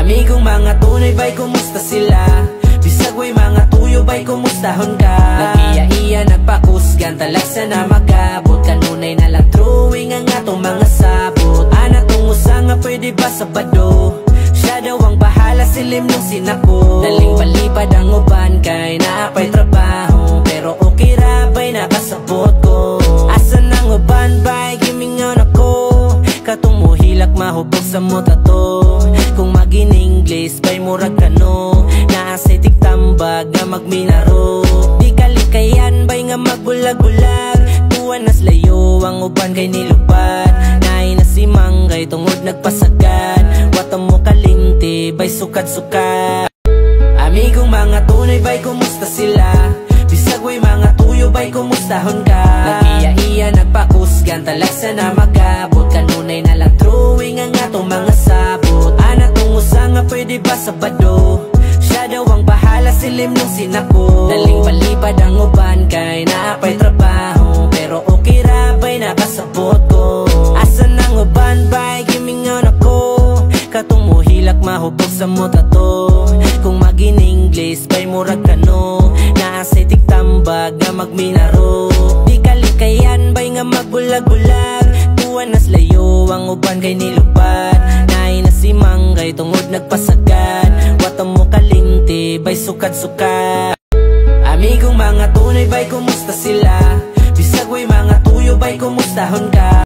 Amigong mga tunay ba'y kumusta sila? Bisag way mga tuyo ba'y kumustahon ka? Nag-iya-iya nagpakusgan talagsa na magabot. Kanunay na lang drawing ang atong mga sabot. Ana tong usa nga pwede ba Sabado? Siya daw ang bahala silim nung sinako. Daling palipad ang uban kay naapay trabaho. Pero okay ra ba'y nakasabot ko? Asan ang uban ba'y gimingon ako? Katong muhilak mahubog sa muta to. Kung mag-in-English ba'y murag kano? Naasay tigtambag nga magminaro. Di kalikayan ba'y nga magbulag-bulag. Tuwan nas layo ang uban kay nilupad. Naay na si Manggay tungod nagpasagad. Wata mo kalinti ba'y sukad-sukad. Amigong mga tunay ba'y kumusta sila? Bisag way mga tuyo ba'y kumustahon ka? Nag-iya-iya nagpakusgan talagsa na magabot. Kanunay na lang drawing ang atong mga sabot. Ana tong usa nga pwede ba Sabado? Siya daw ang bahala silim nung sinako. Daling palipad ang uban kay naapay trabaho. Pero okay ra ba'y nakasabot ko? Asan ang uban ba'y gimingon ako? Katong muhilak mahubog sa muta to. Kung mag-in-English ba'y murag kano? Naasay tigtambag nga magminaro. Di kalikayan ba'y nga magbulag-bulag. Tuwan nas layo ang uban kay nilupad. Naay na si Manggay tungod nagpasagad. Wata mo kalinti ba'y sukad-sukad. Amigong mga tunay ba'y kumusta sila? Bisag way mga tuyo ba'y kumustahon ka?